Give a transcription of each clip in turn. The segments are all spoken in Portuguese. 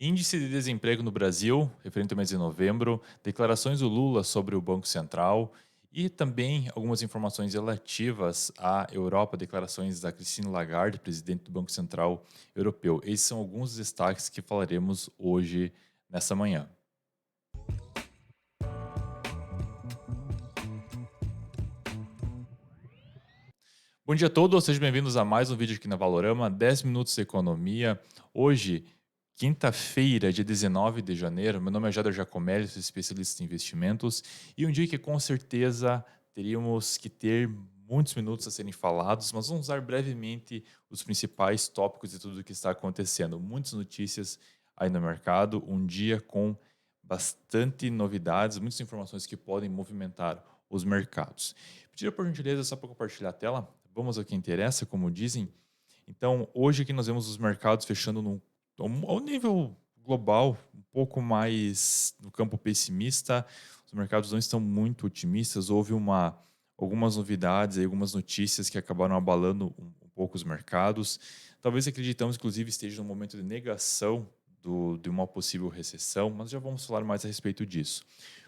Índice de desemprego no Brasil, referente ao mês de novembro, declarações do Lula sobre o Banco Central e também algumas informações relativas à Europa, declarações da Christine Lagarde, presidente do Banco Central Europeu. Esses são alguns dos destaques que falaremos hoje, nessa manhã. Bom dia a todos, sejam bem-vindos a mais um vídeo aqui na Valorama, 10 minutos de economia. Hoje, quinta-feira, dia 19 de janeiro, meu nome é Jader Giacomelli, sou especialista em investimentos, e um dia que com certeza teríamos que ter muitos minutos a serem falados, mas vamos usar brevemente os principais tópicos de tudo o que está acontecendo. Muitas notícias aí no mercado, um dia com bastante novidades, muitas informações que podem movimentar os mercados. Pedir por gentileza só para compartilhar a tela. Vamos ao que interessa, como dizem. Então, hoje aqui nós vemos os mercados fechando ao nível global, um pouco mais no campo pessimista. Os mercados não estão muito otimistas. Houve algumas novidades, aí, algumas notícias que acabaram abalando um pouco os mercados. Talvez acreditamos, inclusive, esteja num momento de negação de uma possível recessão, mas já vamos falar mais a respeito disso.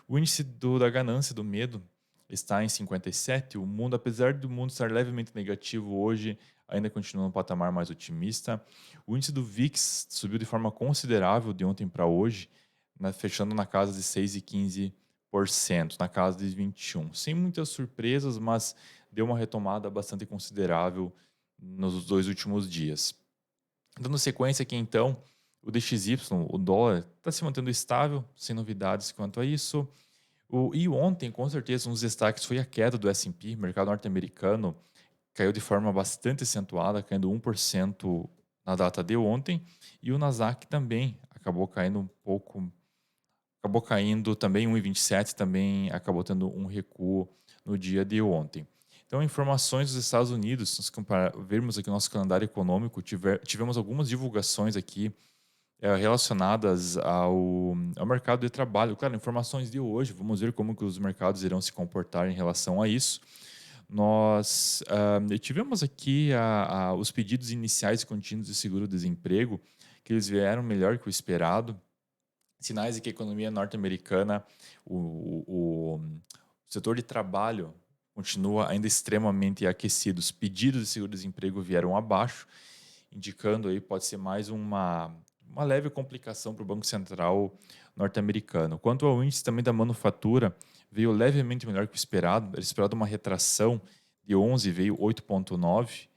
O índice da ganância, do medo, está em 57. O mundo, apesar do mundo estar levemente negativo hoje, ainda continua no patamar mais otimista. O índice do VIX subiu de forma considerável de ontem para hoje, fechando na casa de 6,15%, na casa de 21. Sem muitas surpresas, mas deu uma retomada bastante considerável nos dois últimos dias. Dando sequência aqui então, o DXY, o dólar, está se mantendo estável, sem novidades quanto a isso. E ontem, com certeza, um dos destaques foi a queda do S&P, mercado norte-americano, caiu de forma bastante acentuada, caindo 1% na data de ontem, e o Nasdaq também acabou caindo um pouco, acabou caindo também 1,27, também acabou tendo um recuo no dia de ontem. Então, informações dos Estados Unidos, se nós vermos aqui o nosso calendário econômico, tivemos algumas divulgações aqui relacionadas ao mercado de trabalho. Claro, informações de hoje, vamos ver como que os mercados irão se comportar em relação a isso. Nós tivemos aqui os pedidos iniciais contínuos de seguro-desemprego, que eles vieram melhor que o esperado. Sinais de que a economia norte-americana, o setor de trabalho continua ainda extremamente aquecido. Os pedidos de seguro-desemprego vieram abaixo, indicando aí pode ser mais uma leve complicação para o Banco Central norte-americano. Quanto ao índice também da manufatura, veio levemente melhor que o esperado. Era esperado uma retração de 11, veio 8,9.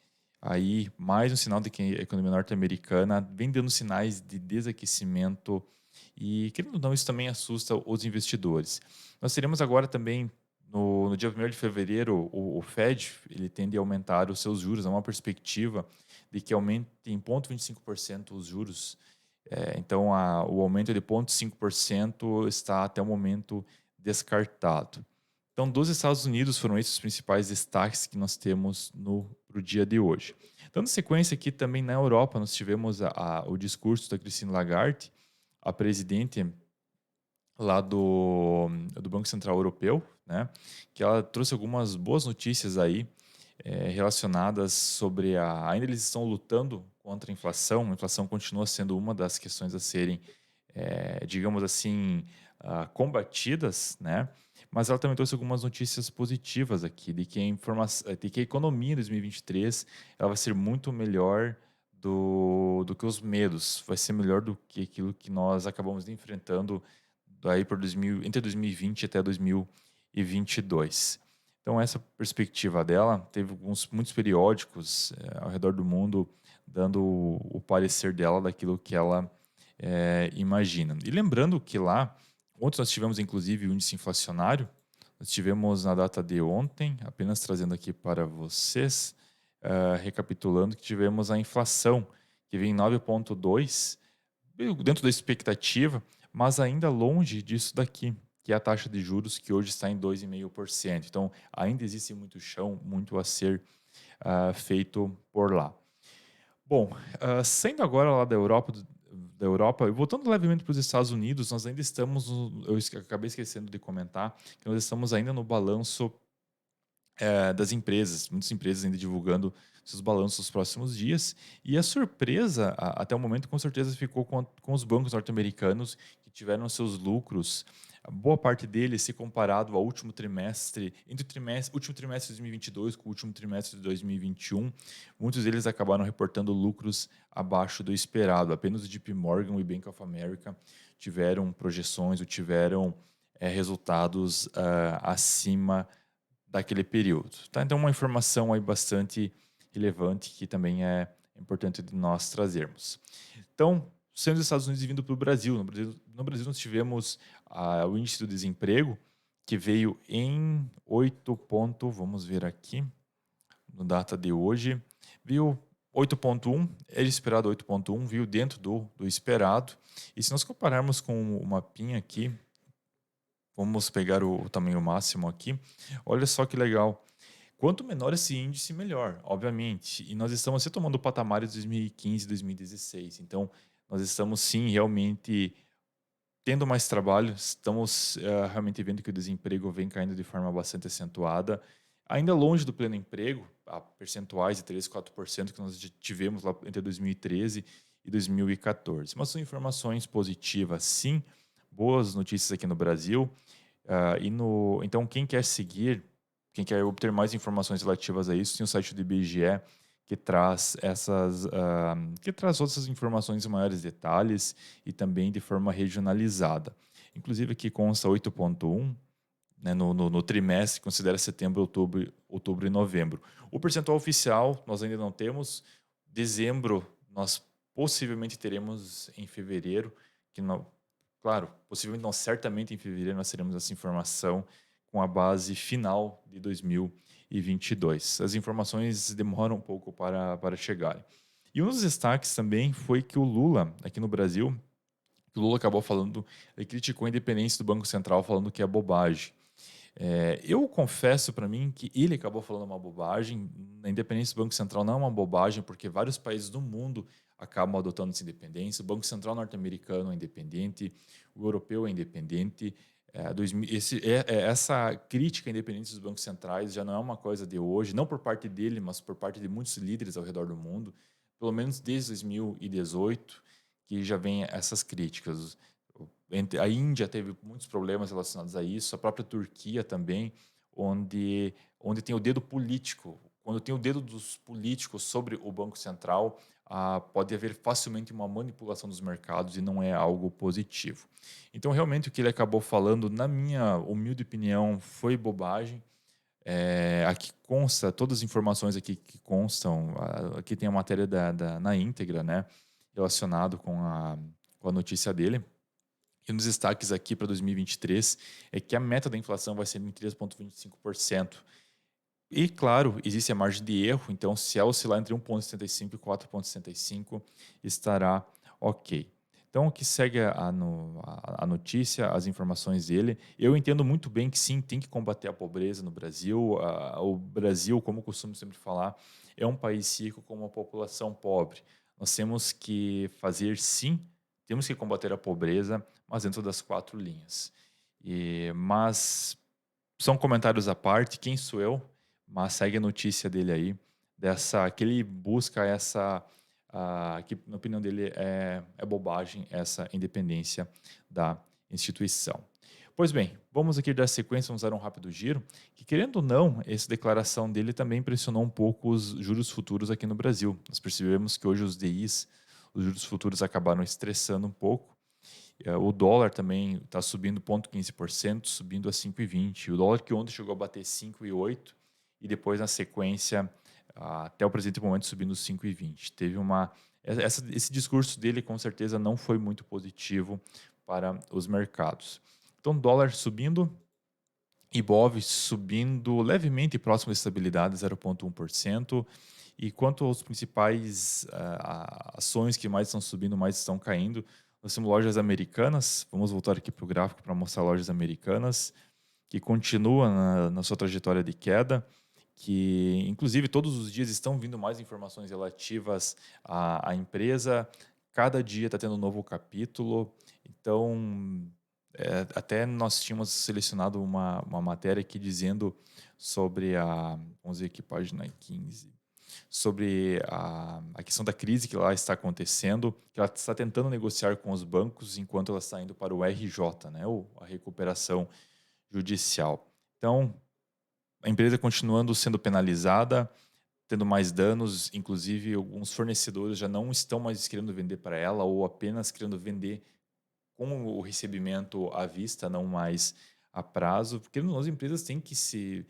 Aí, mais um sinal de que a economia norte-americana vem dando sinais de desaquecimento e, querendo ou não, isso também assusta os investidores. Nós teremos agora também, no dia 1º de fevereiro, o Fed ele tende a aumentar os seus juros. Há uma perspectiva de que aumente em 0,25% os juros. Então, o aumento de 0,5% está até o momento descartado. Então, dos Estados Unidos foram esses os principais destaques que nós temos no dia de hoje. Dando sequência aqui também na Europa, nós tivemos o discurso da Christine Lagarde, a presidente lá do Banco Central Europeu, né, que ela trouxe algumas boas notícias aí relacionadas sobre ainda eles estão lutando contra a inflação continua sendo uma das questões a serem, digamos assim, combatidas, né? Mas ela também trouxe algumas notícias positivas aqui, de que a economia em 2023 ela vai ser muito melhor do que os medos, vai ser melhor do que aquilo que nós acabamos enfrentando daí entre 2020 até 2022. Então, essa perspectiva dela, teve muitos periódicos ao redor do mundo dando o parecer dela daquilo que ela imagina. E lembrando que lá, ontem nós tivemos inclusive o índice inflacionário, nós tivemos na data de ontem, apenas trazendo aqui para vocês, recapitulando que tivemos a inflação, que vem em 9,2, dentro da expectativa, mas ainda longe disso daqui, que é a taxa de juros que hoje está em 2,5%. Então, ainda existe muito chão, muito a ser feito por lá. Bom, saindo agora lá da Europa, e voltando levemente para os Estados Unidos, nós ainda estamos, eu acabei esquecendo de comentar, que nós estamos ainda no balanço das empresas, muitas empresas ainda divulgando seus balanços nos próximos dias. E a surpresa, até o momento, com certeza ficou com os bancos norte-americanos, que tiveram seus lucros, a boa parte deles, se comparado ao último trimestre, entre último trimestre de 2022 com o último trimestre de 2021, muitos deles acabaram reportando lucros abaixo do esperado. Apenas o JP Morgan e Bank of America tiveram projeções ou tiveram resultados acima daquele período. Tá? Então, uma informação aí bastante relevante que também é importante de nós trazermos. Então, sendo os Estados Unidos vindo para o Brasil, no Brasil nós tivemos o índice do desemprego, que veio em 8 ponto, vamos ver aqui, no data de hoje, viu 8,1, era esperado 8,1, viu dentro do esperado. E se nós compararmos com o mapinha aqui, vamos pegar o tamanho máximo aqui, olha só que legal. Quanto menor esse índice, melhor, obviamente. E nós estamos retomando o patamar de 2015, 2016. Então, nós estamos sim realmente tendo mais trabalho, estamos realmente vendo que o desemprego vem caindo de forma bastante acentuada. Ainda longe do pleno emprego, a percentuais de 3, 4% que nós tivemos lá entre 2013 e 2014. Mas são informações positivas, sim. Boas notícias aqui no Brasil. Então, quem quer seguir, quem quer obter mais informações relativas a isso, tem o site do IBGE que traz que traz outras informações em maiores detalhes e também de forma regionalizada. Inclusive aqui consta 8,1, né, no trimestre, considera setembro, outubro e novembro. O percentual oficial nós ainda não temos. Dezembro nós possivelmente teremos em fevereiro, que não, claro, possivelmente não, certamente em fevereiro nós teremos essa informação com a base final de 2022. As informações demoram um pouco para chegarem. E um dos destaques também foi que o Lula, aqui no Brasil, o Lula acabou falando, ele criticou a independência do Banco Central, falando que é bobagem. Eu confesso para mim que ele acabou falando uma bobagem. A independência do Banco Central não é uma bobagem, porque vários países do mundo acabam adotando essa independência. O Banco Central norte-americano é independente, o europeu é independente. Essa crítica à independência dos bancos centrais já não é uma coisa de hoje, não por parte dele, mas por parte de muitos líderes ao redor do mundo, pelo menos desde 2018, que já vem essas críticas. A Índia teve muitos problemas relacionados a isso, a própria Turquia também, onde tem o dedo político. Quando tem o dedo dos políticos sobre o Banco Central, pode haver facilmente uma manipulação dos mercados e não é algo positivo. Então, realmente, o que ele acabou falando, na minha humilde opinião, foi bobagem. Aqui consta, todas as informações aqui que constam, aqui tem a matéria na íntegra, né, relacionado com a notícia dele. E nos destaques aqui para 2023 é que a meta da inflação vai ser em 3,25%. E, claro, existe a margem de erro, então se ela oscilar entre 1,75 e 4,65, estará ok. Então, o que segue a notícia, as informações dele, eu entendo muito bem que sim, tem que combater a pobreza no Brasil. O Brasil, como eu costumo sempre falar, é um país rico com uma população pobre. Nós temos que fazer sim, temos que combater a pobreza, mas dentro das 4 linhas. Mas são comentários à parte, quem sou eu? Mas segue a notícia dele aí, que ele busca que na opinião dele é bobagem essa independência da instituição. Pois bem, vamos aqui dar sequência, vamos dar um rápido giro, que querendo ou não, essa declaração dele também pressionou um pouco os juros futuros aqui no Brasil. Nós percebemos que hoje os DIs, os juros futuros acabaram estressando um pouco. O dólar também está subindo 0,15%, subindo a 5,20. O dólar que ontem chegou a bater 5,8 e depois, na sequência, até o presente momento, subindo 5,20. Esse discurso dele, com certeza, não foi muito positivo para os mercados. Então, dólar subindo, Ibov subindo levemente próximo da estabilidade, 0,1%. E quanto aos principais ações que mais estão subindo, mais estão caindo, nós temos lojas americanas. Vamos voltar aqui para o gráfico para mostrar lojas americanas, que continua na sua trajetória de queda, que inclusive todos os dias estão vindo mais informações relativas à empresa. Cada dia está tendo um novo capítulo. Então, Até nós tínhamos selecionado uma matéria aqui dizendo sobre vamos ver aqui, página 15, sobre a questão da crise que lá está acontecendo, que ela está tentando negociar com os bancos enquanto ela está indo para o RJ, né, ou a recuperação judicial. Então, a empresa continuando sendo penalizada, tendo mais danos, inclusive alguns fornecedores já não estão mais querendo vender para ela ou apenas querendo vender com o recebimento à vista, não mais a prazo, porque as empresas têm que se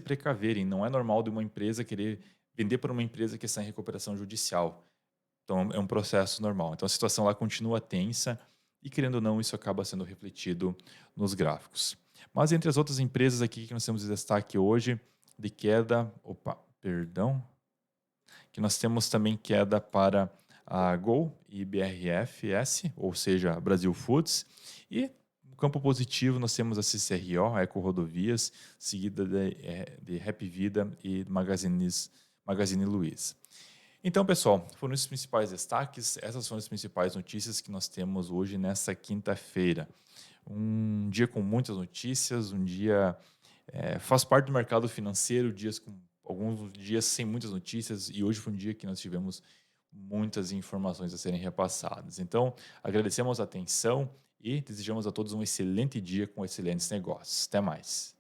precaverem. Não é normal de uma empresa querer vender para uma empresa que está em recuperação judicial. Então, é um processo normal. Então, a situação lá continua tensa e, querendo ou não, isso acaba sendo refletido nos gráficos. Mas, entre as outras empresas aqui que nós temos de destaque hoje, de queda, perdão, que nós temos também queda para a Gol e BRFS, ou seja, Brasil Foods. E no campo positivo nós temos a CCRO, a Eco Rodovias, seguida de Rap Vida e Magazine Luiza. Então, pessoal, foram esses os principais destaques. Essas foram as principais notícias que nós temos hoje nessa quinta-feira. Um dia com muitas notícias, um dia faz parte do mercado financeiro, dias com alguns dias sem muitas notícias, e hoje foi um dia que nós tivemos muitas informações a serem repassadas. Então, agradecemos a atenção e desejamos a todos um excelente dia com excelentes negócios. Até mais.